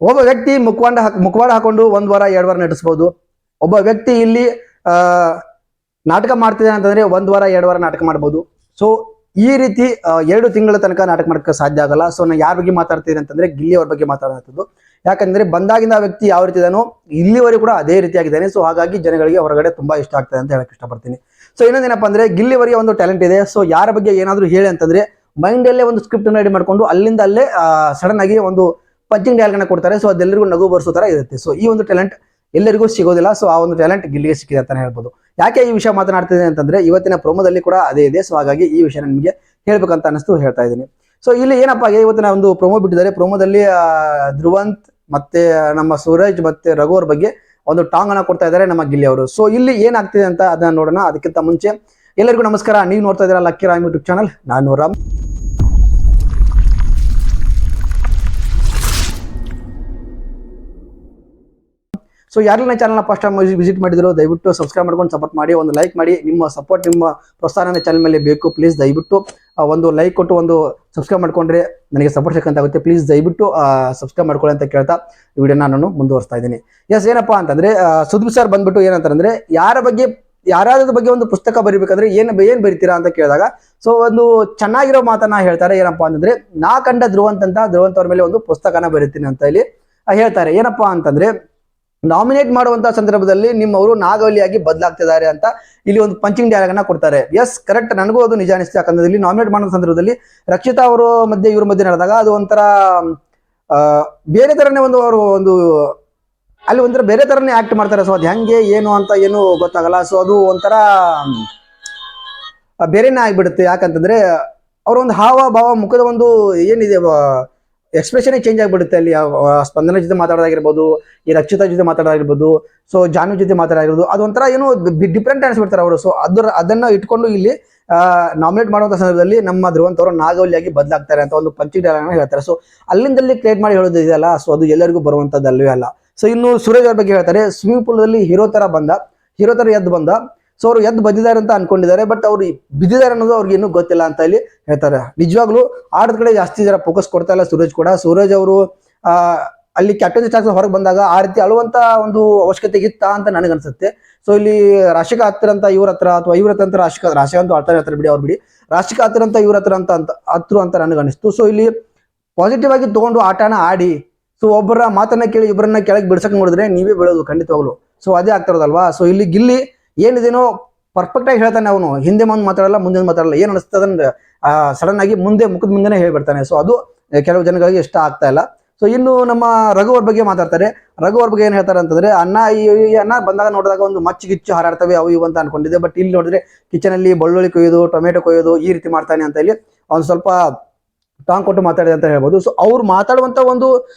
ಒಬ್ಬ ವ್ಯಕ್ತಿ ಮುಖವಾಡ ಹಾಕೊಂಡು 1 ವಾರ 2 ವಾರ ನಟಿಸಬಹುದು. ಒಬ್ಬ ವ್ಯಕ್ತಿ ಇಲ್ಲಿ ನಾಟಕ ಮಾಡ್ತಿದೆ ಅಂತಂದ್ರೆ 1 ವಾರ 2 ವಾರ ನಾಟಕ ಮಾಡಬಹುದು. ಸೊ ಈ ರೀತಿ 2 ತಿಂಗಳ ತನಕ ನಾಟಕ ಮಾಡಕ್ಕೆ ಸಾಧ್ಯ ಆಗಲ್ಲ. ಸೊ ನಾನು ಯಾರ ಬಗ್ಗೆ ಮಾತಾಡ್ತೀನಿ ಅಂತಂದ್ರೆ ಗಿಲ್ಲಿ ಅವ್ರ ಬಗ್ಗೆ ಮಾತಾಡೋದು. ಯಾಕಂದ್ರೆ ಬಂದಾಗಿಂದ ಆ ವ್ಯಕ್ತಿ ಯಾವ ರೀತಿ ಇದಾನೋ ಇಲ್ಲಿವರೆಗೂ ಕೂಡ ಅದೇ ರೀತಿಯಾಗಿದ್ದಾನೆ. ಸೊ ಹಾಗಾಗಿ ಜನಗಳಿಗೆ ಹೊರಗಡೆ ತುಂಬಾ ಇಷ್ಟ ಆಗ್ತದೆ ಅಂತ ಹೇಳಕ್ ಇಷ್ಟಪಡ್ತೀನಿ. ಸೊ ಇನ್ನೊಂದೇನಪ್ಪ ಅಂದ್ರೆ ಗಿಲ್ಲಿವರಿಗೆ ಒಂದು ಟ್ಯಾಲೆಂಟ್ ಇದೆ. ಸೊ ಯಾರ ಬಗ್ಗೆ ಏನಾದ್ರು ಹೇಳಿ ಅಂತಂದ್ರೆ ಮೈಂಡ್ ಅಲ್ಲೇ ಒಂದು ಸ್ಕ್ರಿಪ್ಟ್ ರೆಡಿ ಮಾಡ್ಕೊಂಡು ಅಲ್ಲಿಂದ ಅಲ್ಲೇ ಸಡನ್ ಆಗಿ ಒಂದು ಪಂಚಿಂಗ್ ಡೈಲಾಗ್ ಕೊಡ್ತಾರೆ. ಸೊ ಅದೆಲ್ಲರಿಗೂ ನಗು ಬರ್ಸೋ ತರ ಇರುತ್ತೆ. ಸೊ ಈ ಒಂದು ಟ್ಯಾಲೆಂಟ್ ಎಲ್ಲರಿಗೂ ಸಿಗೋದಿಲ್ಲ. ಸೊ ಆ ಒಂದು ಟ್ಯಾಲೆಂಟ್ ಗಿಲ್ಲಿಗೆ ಸಿಕ್ಕಿದೆ ಅಂತಾನೆ ಹೇಳ್ಬೋದು. ಯಾಕೆ ಈ ವಿಷಯ ಮಾತನಾಡ್ತಿದೆ ಅಂತಂದ್ರೆ ಇವತ್ತಿನ ಪ್ರೋಮೋದಲ್ಲಿ ಕೂಡ ಅದೇ ಇದೆ. ಸೊ ಹಾಗಾಗಿ ಈ ವಿಷಯ ನಿಮಗೆ ಹೇಳ್ಬೇಕಂತ ಅನಿಸ್ತು ಹೇಳ್ತಾ ಇದ್ದೀನಿ. ಸೊ ಇಲ್ಲಿ ಏನಪ್ಪಾ ಇವತ್ತಿನ ಒಂದು ಪ್ರೋಮೋ ಬಿಟ್ಟಿದ್ದಾರೆ. ಪ್ರೋಮೋದಲ್ಲಿ ಧ್ರುವಂತ್ ಮತ್ತೆ ನಮ್ಮ ಸೂರಜ್ ಮತ್ತೆ ರಘು ಅವ್ರ ಬಗ್ಗೆ ಒಂದು ಟಾಂಗ್ ಅನ್ನ ಕೊಡ್ತಾ ಇದ್ದಾರೆ ನಮ್ಮ ಗಿಲ್ಲಿ ಅವರು. ಸೊ ಇಲ್ಲಿ ಏನಾಗ್ತಿದೆ ಅಂತ ಅದನ್ನ ನೋಡೋಣ. ಅದಕ್ಕಿಂತ ಮುಂಚೆ ಎಲ್ಲರಿಗೂ ನಮಸ್ಕಾರ. ನೀವು ನೋಡ್ತಾ ಇದ್ದೀರಾ ಲಕ್ಕಿ ರಾಮ್ ಯೂಟ್ಯೂಬ್ ಚಾನಲ್. ನಾನು ರಾಮ್. ಸೊ ಯಾರೆಲ್ಲ ಚಾನಲ್ನ ಫಸ್ಟ್ ಟೈಮ್ ವಿಸಿಟ್ ಮಾಡಿದ್ರು ದಯವಿಟ್ಟು ಸಬ್ಸ್ಕ್ರೈಬ್ ಮಾಡ್ಕೊಂಡು ಸಪೋರ್ಟ್ ಮಾಡಿ, ಒಂದು ಲೈಕ್ ಮಾಡಿ. ನಿಮ್ಮ ಸಪೋರ್ಟ್ ನಿಮ್ಮ ಪ್ರೋತ್ಸಾಹ ಚಾನಲ್ ಮೇಲೆ ಬೇಕು. ಪ್ಲೀಸ್ ದಯವಿಟ್ಟು ಒಂದು ಲೈಕ್ ಕೊಟ್ಟು ಒಂದು ಸಬ್ಸ್ಕ್ರೈಬ್ ಮಾಡ್ಕೊಂಡ್ರೆ ನನಗೆ ಸಪೋರ್ಟ್ ಸಿಕ್ಕಂತಾಗುತ್ತೆ. ಪ್ಲೀಸ್ ದಯವಿಟ್ಟು ಸಬ್ಸ್ಕ್ರೈಬ್ ಮಾಡ್ಕೊಳ್ಳಿ ಅಂತ ಕೇಳ್ತಾ ಈ ವಿಡಿಯೋನ ನಾನು ಮುಂದುವರಿಸ್ತಾ ಇದ್ದೀನಿ. ಎಸ್ ಏನಪ್ಪಾ ಅಂತಂದ್ರೆ ಸುದೀಪ್ ಸರ್ ಬಂದ್ಬಿಟ್ಟು ಏನಂತಂದ್ರೆ ಯಾರಾದ್ರ ಬಗ್ಗೆ ಒಂದು ಪುಸ್ತಕ ಬರಿಬೇಕಂದ್ರೆ ಏನ್ ಬರಿತೀರಾ ಅಂತ ಕೇಳಿದಾಗ ಸೊ ಒಂದು ಚೆನ್ನಾಗಿರೋ ಮಾತನ್ನ ಹೇಳ್ತಾರೆ. ಏನಪ್ಪಾ ಅಂತಂದ್ರೆ ನಾ ಕಂಡ ಧ್ರುವಂತ್ ಅವ್ರ ಮೇಲೆ ಒಂದು ಪುಸ್ತಕನ ಬರಿತೀನಿ ಅಂತ ಇಲ್ಲಿ ಹೇಳ್ತಾರೆ. ಏನಪ್ಪಾ ಅಂತಂದ್ರೆ ನಾಮಿನೇಟ್ ಮಾಡುವಂತ ಸಂದರ್ಭದಲ್ಲಿ ನಿಮ್ಮವರು ನಾಗವಲ್ಲಿಯಾಗಿ ಬದಲಾಗ್ತಿದ್ದಾರೆ ಅಂತ ಇಲ್ಲಿ ಒಂದು ಪಂಚಿಂಗ್ ಡೈಲಾಗ್ ಅನ್ನ ಕೊಡ್ತಾರೆ. ಎಸ್ ಕರೆಕ್ಟ್, ನನಗೂ ಅದು ನಿಜ ಅನಿಸ್ತು. ಯಾಕಂದ್ರೆ ಇಲ್ಲಿ ನಾಮಿನೇಟ್ ಮಾಡುವ ಸಂದರ್ಭದಲ್ಲಿ ರಕ್ಷಿತಾ ಅವರು ಇವ್ರ ಮಧ್ಯೆ ನಡೆದಾಗ ಅದು ಒಂಥರ ಬೇರೆ ತರನೇ ಒಂದು ಅಲ್ಲಿ ಒಂಥರ ಬೇರೆ ತರನೇ ಆಕ್ಟ್ ಮಾಡ್ತಾರೆ. ಸೊ ಅದು ಹೆಂಗೆ ಏನು ಅಂತ ಏನು ಗೊತ್ತಾಗಲ್ಲ. ಸೊ ಅದು ಒಂಥರ ಬೇರೆನೇ ಆಗ್ಬಿಡುತ್ತೆ. ಯಾಕಂತಂದ್ರೆ ಅವ್ರ ಒಂದು ಹಾವ ಭಾವ ಮುಖದ ಒಂದು ಏನಿದೆ ಎಕ್ಸ್ಪ್ರೆಷನ್ ಚೇಂಜ್ ಆಗಿಬಿಡುತ್ತೆ. ಅಲ್ಲಿ ಸ್ಪಂದನ ಜೊತೆ ಮಾತಾಡೋದಾಗಿರ್ಬೋದು, ಈ ರಕ್ಷಿತಾ ಜೊತೆ ಮಾತಾಡೋದಾಗಿರ್ಬೋದು, ಸೊ ಜಾನು ಜೊತೆ ಮಾತಾಡೋದಿರ್ಬೋದು, ಅದೊಂಥರ ಏನೋ ಡಿಫ್ರೆಂಟ್ ಅನಿಸ್ಬಿಡ್ತಾರೆ ಅವರು. ಸೊ ಅದನ್ನ ಇಟ್ಕೊಂಡು ಇಲ್ಲಿ ನಾಮಿನೇಟ್ ಮಾಡುವಂತ ಸಂದರ್ಭದಲ್ಲಿ ನಮ್ಮ ಧ್ರುವಂತ್ ಅವರು ನಾಗವಲ್ಲಿಯಾಗಿ ಬದಲಾಗ್ತಾರೆ ಅಂತ ಒಂದು ಪಂಚಿಂಗ್ ಡೈಲಾಗ್ ಹೇಳ್ತಾರೆ. ಸೊ ಅಲ್ಲಿಂದಲ್ಲಿ ಕ್ರಿಯೇಟ್ ಮಾಡಿ ಹೇಳೋದು ಇದೆಯಲ್ಲ, ಸೊ ಅದು ಎಲ್ಲರಿಗೂ ಬರುವಂತದ್ದು ಅಲ್ವೇ ಅಲ್ಲ. ಸೊ ಇನ್ನು ಸೂರಜ್ ಅವ್ರ ಬಗ್ಗೆ ಹೇಳ್ತಾರೆ. ಸ್ವಿಮ್ಮಿಂಗ್ ಪೂಲ್ ದಲ್ಲಿ ಹೀರೋ ತರ ಎದ್ದು ಬಂದ. ಸೊ ಅವ್ರು ಎದ್ದು ಬಂದಿದ್ದಾರೆ ಅಂತ ಅನ್ಕೊಂಡಿದ್ದಾರೆ, ಬಟ್ ಅವ್ರು ಬಿದ್ದಿದ್ದಾರೆ ಅನ್ನೋದು ಅವ್ರಿಗೆ ಇನ್ನೂ ಗೊತ್ತಿಲ್ಲ ಅಂತ ಇಲ್ಲಿ ಹೇಳ್ತಾರೆ. ನಿಜವಾಗ್ಲೂ ಆಟದ ಕಡೆ ಜಾಸ್ತಿ ಜರ ಫೋಕಸ್ ಕೊಡ್ತಾ ಇಲ್ಲ ಸೂರಜ್ ಕೂಡ. ಸೂರಜ್ ಅವರು ಅಲ್ಲಿ ಕ್ಯಾಪ್ಟನ್ ಚಾನ್ಸ್ ಹೊರಗೆ ಬಂದಾಗ ಆ ರೀತಿ ಅಳುವಂತ ಒಂದು ಅವಶ್ಯಕತೆ ಇತ್ತ ಅಂತ ನನಗನ್ಸುತ್ತೆ. ಸೊ ಇಲ್ಲಿ ರಾಶಿಕಾ ಹತ್ತಿರಂತ ಇವ್ರ ಹತ್ರ ಅಥವಾ ಇವ್ರ ಹತ್ರ ರಾಶಿಕಾ ಅಂತೂ ಆಡ್ತಾರೆ ಹತ್ರ ಬಿಡಿ, ಅವ್ರು ಬಿಡಿ, ರಾಶಿಕಾ ಹತ್ತಿರಂತ ಇವ್ರ ಹತ್ರ ಅಂತ ನನಗನ್ನಿಸ್ತು. ಸೊ ಇಲ್ಲಿ ಪಾಸಿಟಿವ್ ಆಗಿ ತಗೊಂಡು ಆಟನ ಆಡಿ, ಸೊ ಒಬ್ಬರ ಮಾತನ್ನ ಕೇಳಿ ಇಬ್ಬರನ್ನ ಕೆಳಗೆ ಬಿಡ್ಸಕ್ ನೋಡಿದ್ರೆ ನೀವೇ ಬೀಳೋದು ಖಂಡಿತವಾಗ್ಲು. ಸೊ ಅದೇ ಆಗ್ತಿರೋದಲ್ವಾ. ಸೊ ಇಲ್ಲಿ ಗಿಲ್ಲಿ ಏನಿದೇನೋ ಪರ್ಫೆಕ್ಟ್ ಆಗಿ ಹೇಳ್ತಾನೆ. ಅವನು ಹಿಂದೆ ಮುಂದೆ ಮಾತಾಡಲ್ಲ, ಮುಂದೆ ಮಾತಾಡಲ್ಲ. ಏನ್ ಅನಿಸ್ತದನ್ನ ಸಡನ್ ಆಗಿ ಮುಖದ ಮುಂದೆನೆ ಹೇಳ್ಬಿಡ್ತಾನೆ. ಸೊ ಅದು ಕೆಲವು ಜನಗಳಿಗೆ ಇಷ್ಟ ಆಗ್ತಾ ಇಲ್ಲ. ಸೊ ಇನ್ನು ನಮ್ಮ ರಘು ಅವ್ರ ಬಗ್ಗೆ ಮಾತಾಡ್ತಾರೆ. ರಘು ಅವ್ರ ಬಗ್ಗೆ ಏನ್ ಹೇಳ್ತಾರೆ ಅಂತಂದ್ರೆ ಈ ಅನ್ನ ಬಂದಾಗ ನೋಡಿದಾಗ ಒಂದು ಮಚ್ಚಿಗಿಚ್ಚು ಹಾರಾಡ್ತವೆ ಅವು ಇವು ಅಂತ ಅನ್ಕೊಂಡಿದ್ದೆ, ಬಟ್ ಇಲ್ಲಿ ನೋಡಿದ್ರೆ ಕಿಚನ್ ಅಲ್ಲಿ ಬೆಳ್ಳುಳ್ಳಿ ಕೊಯ್ಯೋದು, ಟೊಮೆಟೊ ಕೊಯ್ಯೋದು ಈ ರೀತಿ ಮಾಡ್ತಾನೆ ಅಂತ ಇಲ್ಲಿ ಅವ್ನು ಸ್ವಲ್ಪ ಟಾಂಗ್ ಕೊಟ್ಟು ಮಾತಾಡಿದೆ ಅಂತ ಹೇಳ್ಬೋದು. ಸೊ ಅವ್ರು ಮಾತಾಡುವಂತ ಒಂದು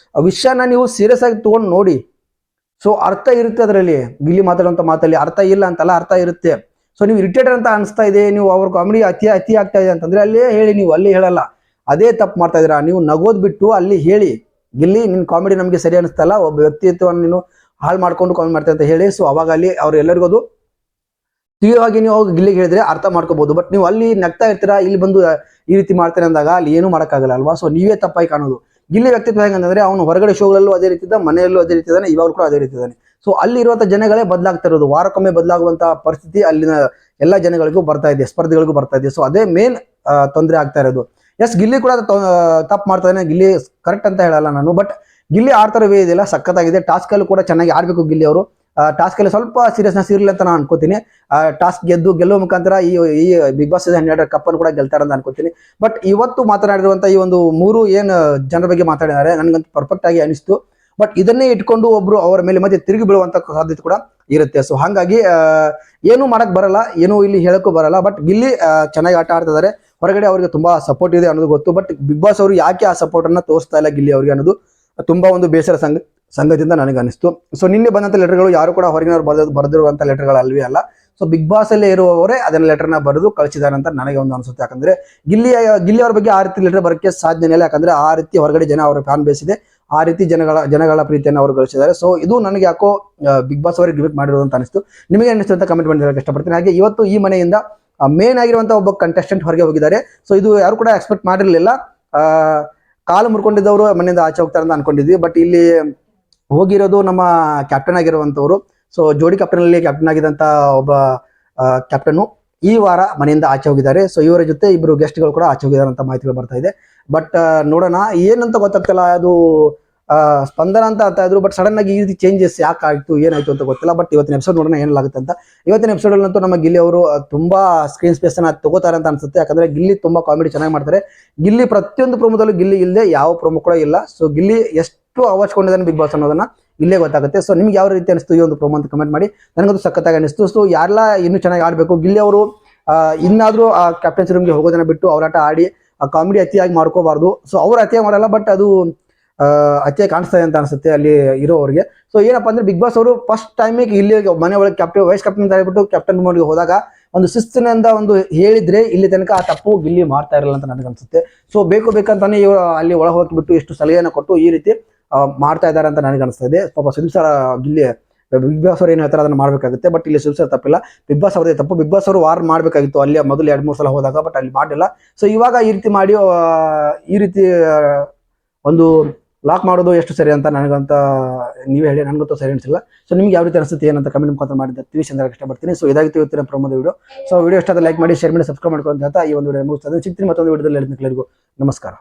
ವಿಷಯನ ನೀವು ಸೀರಿಯಸ್ ಆಗಿ ತಗೊಂಡು ನೋಡಿ. ಸೊ ಅರ್ಥ ಇರುತ್ತೆ ಅದರಲ್ಲಿ. ಗಿಲ್ಲಿ ಮಾತಾಡುವಂತ ಮಾತಲ್ಲಿ ಅರ್ಥ ಇಲ್ಲ ಅಂತಲ್ಲ, ಅರ್ಥ ಇರುತ್ತೆ. ಸೊ ನೀವು ಇರಿಟೇಟೆಡ್ ಅಂತ ಅನಿಸ್ತಾ ಇದೆ, ನೀವು ಅವ್ರ ಕಾಮಿಡಿ ಅತಿ ಆಗ್ತಾ ಇದೆ ಅಂತಂದ್ರೆ ಅಲ್ಲೇ ಹೇಳಿ. ನೀವು ಅಲ್ಲಿ ಹೇಳಲ್ಲ, ಅದೇ ತಪ್ಪು ಮಾಡ್ತಾ ಇದೀರಾ. ನೀವು ನಗೋದ್ ಬಿಟ್ಟು ಅಲ್ಲಿ ಹೇಳಿ, ಗಿಲ್ಲಿ ನಿನ್ ಕಾಮಿಡಿ ನಮ್ಗೆ ಸರಿ ಅನಿಸ್ತಲ್ಲ, ಒಬ್ಬ ವ್ಯಕ್ತಿತ್ವವನ್ನು ನೀನು ಹಾಳು ಮಾಡ್ಕೊಂಡು ಕಾಮಿಡಿ ಮಾಡ್ತಾ ಅಂತ ಹೇಳಿ. ಸೊ ಅವಾಗ ಅಲ್ಲಿ ಅವ್ರು ಎಲ್ಲರಿಗೂ ಅದು ತೀವ್ರವಾಗಿ ನೀವು ಗಿಲ್ಲಿಗೆ ಹೇಳಿದ್ರೆ ಅರ್ಥ ಮಾಡ್ಕೋಬಹುದು. ಬಟ್ ನೀವು ಅಲ್ಲಿ ನಗ್ತಾ ಇರ್ತೀರಾ, ಇಲ್ಲಿ ಬಂದು ಈ ರೀತಿ ಮಾಡ್ತಾರೆ ಅಂದಾಗ ಅಲ್ಲಿ ಏನು ಮಾಡೋಕ್ಕಾಗಲ್ಲ ಅಲ್ವಾ. ಸೊ ನೀವೇ ತಪ್ಪಾಗಿ ಕಾಣೋದು. ಗಿಲ್ಲಿ ವ್ಯಕ್ತಿತ್ವ ಹೆಂಗಂದ್ರೆ ಅವನು ಹೊರಗಡೆ ಶೋಗಳಲ್ಲೂ ಅದೇ ರೀತಿ ಇದ್ದ, ಮನೆಯಲ್ಲೂ ಅದೇ ರೀತಿ ಇದ್ದಾನೆ, ಇವಾಗಲೂ ಕೂಡ ಅದೇ ರೀತಿ ಇದ್ದಾನೆ. ಸೊ ಅಲ್ಲಿ ಇರುವಂತ ಜನಗಳೇ ಬದಲಾಗ್ತಾ ಇರೋದು. ವಾರಕ್ಕೊಮ್ಮೆ ಬದಲಾಗುವಂತ ಪರಿಸ್ಥಿತಿ ಅಲ್ಲಿನ ಎಲ್ಲ ಜನಗಳಿಗೂ ಬರ್ತಾ ಇದೆ, ಸ್ಪರ್ಧಿಗಳಿಗೂ ಬರ್ತಾ ಇದೆ. ಸೊ ಅದೇ ಮೇನ್ ತೊಂದರೆ ಆಗ್ತಾ ಇರೋದು. ಎಸ್ ಗಿಲ್ಲಿ ಕೂಡ ತಪ್ಪು ಮಾಡ್ತಾ ಇದ್ದಾನೆ. ಗಿಲ್ಲಿ ಕರೆಕ್ಟ್ ಅಂತ ಹೇಳಲ್ಲ ನಾನು, ಬಟ್ ಗಿಲ್ಲಿ ಆಡ್ತಾರೋ ವೇ ಇದೆಯಲ್ಲ ಸಖತ್ತಾಗಿದೆ. ಟಾಸ್ಕ್ ಅಲ್ಲೂ ಕೂಡ ಚೆನ್ನಾಗಿ ಆಡ್ಬೇಕು ಗಿಲ್ಲಿ ಅವರು. ಟಾಸ್ಕ್ ಅಲ್ಲಿ ಸ್ವಲ್ಪ ಸೀರಿಯಸ್ನೆಸ್ ಇರಲಿ ಅಂತ ನಾನು ಅನ್ಕೋತೀನಿ. ಟಾಸ್ಕ್ ಗೆಲ್ಲುವ ಮುಖಾಂತರ ಈ ಬಿಗ್ ಬಾಸ್ 12 ಕಪ್ ಅನ್ನು ಕೂಡ ಗೆಲ್ತಾರೆ ಅಂತ ಅನ್ಕೋತೀನಿ. ಬಟ್ ಇವತ್ತು ಮಾತನಾಡಿರುವಂತ ಈ ಒಂದು 3 ಏನು ಜನರ ಬಗ್ಗೆ ಮಾತಾಡಿದ್ದಾರೆ ನನಗಂತೂ ಪರ್ಫೆಕ್ಟ್ ಆಗಿ ಅನಿಸ್ತು. ಬಟ್ ಇದನ್ನೇ ಇಟ್ಕೊಂಡು ಒಬ್ರು ಅವರ ಮೇಲೆ ಮತ್ತೆ ತಿರುಗಿ ಬೀಳುವಂತ ಸಾಧ್ಯತೆ ಕೂಡ ಇರುತ್ತೆ. ಸೊ ಹಾಗಾಗಿ ಏನು ಮಾಡಕ್ ಬರಲ್ಲ, ಏನು ಇಲ್ಲಿ ಹೇಳಕ್ಕೂ ಬರಲ್ಲ. ಬಟ್ ಗಿಲ್ಲಿ ಚೆನ್ನಾಗಿ ಆಟ ಆಡ್ತಿದ್ದಾರೆ. ಹೊರಗಡೆ ಅವರಿಗೆ ತುಂಬಾ ಸಪೋರ್ಟ್ ಇದೆ ಅನ್ನೋದು ಗೊತ್ತು. ಬಟ್ ಬಿಗ್ ಬಾಸ್ ಅವರು ಯಾಕೆ ಆ ಸಪೋರ್ಟ್ ಅನ್ನ ತೋರಿಸ್ತಾ ಇಲ್ಲ ಗಿಲ್ಲಿ ಅವರಿಗೆ ಅನ್ನೋದು ತುಂಬಾ ಒಂದು ಬೇಸರ ಸಂಗತಿಯಿಂದ ನನಗೆ ಅನಿಸ್ತು. ಸೊ ನಿನ್ನೆ ಬಂದಂತ ಲೆಟರ್ಗಳು ಯಾರು ಕೂಡ ಹೊರಗಿನವರು ಬರೆದಿರುವಂತ ಲೆಟರ್ಗಳು ಅಲ್ವೇ ಅಲ್ಲ. ಸೊ ಬಿಗ್ ಬಾಸ್ ಅಲ್ಲೇ ಇರುವವರೇ ಅದನ್ನ ಲೆಟರ್ನ ಬರೆದು ಕಳಿಸಿದ್ದಾರೆ ಅಂತ ನನಗೆ ಒಂದು ಅನಿಸುತ್ತೆ. ಯಾಕಂದ್ರೆ ಗಿಲ್ಲಿ ಅವ್ರ ಬಗ್ಗೆ ಆ ರೀತಿ ಲೆಟರ್ ಬರೋಕ್ಕೆ ಸಾಧ್ಯನೇ ಇಲ್ಲ. ಯಾಕಂದ್ರೆ ಆ ರೀತಿ ಹೊರಗಡೆ ಜನ ಅವರ ಫ್ಯಾನ್ ಬೇಸ್ ಇದೆ, ಆ ರೀತಿ ಜನಗಳ ಪ್ರೀತಿಯನ್ನು ಅವರು ಗಳಿಸಿದ್ದಾರೆ. ಸೊ ಇದು ನನಗೆ ಯಾಕೋ ಬಿಗ್ ಬಾಸ್ ಅವರಿಗೆ ಗಿಫ್ಟ್ ಮಾಡಿರೋದು ಅಂತ ಅನಿಸ್ತು. ನಿಮಗೆ ಅನಿಸ್ತು ಅಂತ ಕಮೆಂಟ್ ಮಾಡಿ ಇಷ್ಟಪಡ್ತೀನಿ. ಹಾಗೆ ಇವತ್ತು ಈ ಮನೆಯಿಂದ ಮೇನ್ ಆಗಿರುವಂತಹ ಒಬ್ಬ ಕಂಟೆಸ್ಟೆಂಟ್ ಹೊರಗೆ ಹೋಗಿದ್ದಾರೆ. ಸೊ ಇದು ಯಾರು ಕೂಡ ಎಕ್ಸ್ಪೆಕ್ಟ್ ಮಾಡಿರಲಿಲ್ಲ. ಕಾಲು ಮುರ್ಕೊಂಡಿದ್ದವರು ಮನೆಯಿಂದ ಆಚೆ ಹೋಗ್ತಾರೆ ಅಂತ ಅನ್ಕೊಂಡಿದ್ವಿ. ಬಟ್ ಇಲ್ಲಿ ಹೋಗಿರೋದು ನಮ್ಮ ಕ್ಯಾಪ್ಟನ್ ಆಗಿರುವಂತವ್ರು. ಸೊ ಜೋಡಿ ಕ್ಯಾಪ್ಟನ್ ಆಗಿದಂತ ಒಬ್ಬ ಕ್ಯಾಪ್ಟನ್ ಈ ವಾರ ಮನೆಯಿಂದ ಆಚೆ ಹೋಗಿದ್ದಾರೆ. ಸೊ ಇವರ ಜೊತೆ ಇಬ್ಬರು ಗೆಸ್ಟ್ಗಳು ಕೂಡ ಆಚೆ ಹೋಗಿದ್ದಾರೆ ಅಂತ ಮಾಹಿತಿಗಳು ಬರ್ತಾ ಇದೆ. ಬಟ್ ನೋಡೋಣ ಏನಂತ ಗೊತ್ತಾಗ್ತಿಲ್ಲ. ಅದು ಸ್ಪಂದನ ಅಂತ ಅರ್ಥ ಇದ್ರು, ಬಟ್ ಸಡನ್ ಆಗಿ ಈ ರೀತಿ ಚೇಂಜಸ್ ಯಾಕೆ ಆಯ್ತು ಏನಾಯ್ತು ಅಂತ ಗೊತ್ತಿಲ್ಲ. ಬಟ್ ಇವತ್ತಿನ ಎಪಿಸೋಡ್ ನೋಡೋಣ ಏನಾಗುತ್ತೆ ಅಂತ. ಇವತ್ತಿನ ಎಪಿಸೋಡ್ ಅಂತೂ ನಮ್ಮ ಗಿಲ್ಲಿ ಅವರು ತುಂಬಾ ಸ್ಕ್ರೀನ್ ಸ್ಪೇಸ್ ಅನ್ನ ತಗೋತಾರೆ ಅಂತ ಅನ್ಸುತ್ತೆ. ಯಾಕಂದ್ರೆ ಗಿಲ್ಲಿ ತುಂಬಾ ಕಾಮಿಡಿ ಚೆನ್ನಾಗಿ ಮಾಡ್ತಾರೆ. ಗಿಲ್ಲಿ ಪ್ರತಿಯೊಂದು ಪ್ರೊಮೋದಲ್ಲೂ ಗಿಲ್ಲಿ ಇಲ್ಲದೆ ಯಾವ ಪ್ರೊಮೋ ಕೂಡ ಇಲ್ಲ. ಸೊ ಗಿಲ್ಲಿ ಎಷ್ಟು ಅವಾಚ್ಕೊಂಡಿದ್ದಾನೆ ಬಿಗ್ ಬಾಸ್ ಅನ್ನೋದನ್ನ ಇಲ್ಲೇ ಗೊತ್ತಾಗುತ್ತೆ. ಸೊ ನಿಮ್ಗೆ ಯಾವ ರೀತಿ ಅನಿಸ್ತು ಈ ಒಂದು ಪ್ರೊಮೋ ಅಂತ ಕಮೆಂಟ್ ಮಾಡಿ. ನನಗಂತೂ ಸಖತ್ತಾಗಿ ಅನಿಸ್ತು. ಸೊ ಯಾರೆಲ್ಲ ಇನ್ನೂ ಚೆನ್ನಾಗಿ ಆಡಬೇಕು, ಗಿಲ್ಲಿ ಅವರು ಇನ್ನಾದ್ರೂ ಆ ಕ್ಯಾಪ್ಟನ್ಸಿ ರೂಮ್ಗೆ ಹೋಗೋದನ್ನ ಬಿಟ್ಟು ಅವರಾಟ ಆಡಿ ಆ ಕಾಮಿಡಿ ಅತಿಯಾಗಿ ಮಾಡ್ಕೋಬಾರ್ದು. ಸೊ ಅವ್ರು ಅತಿಯಾಗಿ ಮಾಡಲ್ಲ, ಬಟ್ ಅದು ಅತಿಯಾಗಿ ಕಾಣಿಸ್ತದೆ ಅಂತ ಅನ್ಸುತ್ತೆ ಅಲ್ಲಿ ಇರೋರಿಗೆ. ಸೊ ಏನಪ್ಪಾ ಅಂದ್ರೆ ಬಿಗ್ ಬಾಸ್ ಅವರು ಫಸ್ಟ್ ಟೈಮಿಗೆ ಇಲ್ಲಿ ಮನೆ ಒಳಗೆ ವೈಸ್ ಕ್ಯಾಪ್ಟನ್ ಅಂತ ಹೇಳ್ಬಿಟ್ಟು ಕ್ಯಾಪ್ಟನ್ ಮೋಡ್ಗೆ ಹೋದಾಗ ಒಂದು ಶಿಸ್ತಿನಿಂದ ಒಂದು ಹೇಳಿದ್ರೆ ಇಲ್ಲಿ ತನಕ ಆ ತಪ್ಪು ಗಿಲ್ಲಿ ಮಾಡ್ತಾ ಇರಲ್ಲ ಅಂತ ನನಗೆ ಅನ್ಸುತ್ತೆ. ಸೊ ಬೇಕಂತಾನೆ ಇವರು ಅಲ್ಲಿ ಒಳಗೆ ಹೋಗಿಬಿಟ್ಟು ಇಷ್ಟು ಸಲಹೆಯನ್ನು ಕೊಟ್ಟು ಈ ರೀತಿ ಮಾಡ್ತಾ ಇದ್ದಾರೆ ಅಂತ ನನಗೆ ಅನಿಸ್ತಾ ಇದೆ. ಪಾಪ ಸುದೀಪ್ ಗಿಲ್ಲಿ ಬಿಗ್ ಬಾಸ್ ಅವ್ರು ಏನು ಹೇಳ್ತಾರೆ ಅದನ್ನ ಮಾಡ್ಬೇಕಾಗುತ್ತೆ. ಬಟ್ ಇಲ್ಲಿ ಸುದೀಪ್ ತಪ್ಪಿಲ್ಲ, ಬಿಗ್ ಬಾಸ್ ಅವ್ರದೇ ತಪ್ಪು. ಬಿಗ್ ಬಾಸ್ ಅವರು ವಾರ್ ಮಾಡ್ಬೇಕಾಗಿತ್ತು ಅಲ್ಲಿ ಮೊದಲು 2-3 ಸಲ ಹೋದಾಗ, ಬಟ್ ಅಲ್ಲಿ ಮಾಡಿಲ್ಲ. ಸೊ ಇವಾಗ ಈ ರೀತಿ ಮಾಡಿ ಈ ರೀತಿ ಒಂದು ಲಾಕ್ ಮಾಡೋದು ಎಷ್ಟು ಸರಿ ಅಂತ ನನಗಂತ ನೀವೇ ಹೇಳಿ, ನನಗಂತೂ ಸರಿ ಅನಿಸಿಲ್ಲ. ಸೊ ನಿಮ್ಗೆ ಯಾವ ರೀತಿ ಅನಿಸುತ್ತೆ ಏನಂತ ಕಮೆಂಟ್ ಮುಖಾಂತರ ಮಾಡಿದ್ರೆ ತಿಳಿಸಿ ಅಂತ ಇಷ್ಟಪಡ್ತೀನಿ. ಸೊ ಇದಾಗಿತ್ತು ಇವತ್ತಿನ ಪ್ರಮೋದ ವಿಡಿಯೋ. ಸೊ ವಿಡಿಯೋ ಇಷ್ಟ ಲೈಕ್ ಮಾಡಿ, ಶೇರ್ ಮಾಡಿ, ಸಬ್ಸ್ಕ್ರೈಬ್ ಮಾಡ್ಕೊಂಡು ಅಂತ ಈ ಒಂದು ವಿಡಿಯೋ ಮುಗಿಸ್ತದೆ. ಸಿಗ್ತೀನಿ ಮತ್ತೊಂದು ವಿಡಿಯೋದಲ್ಲಿ. ಎಲ್ಲರಿಗೂ ನಮಸ್ಕಾರ.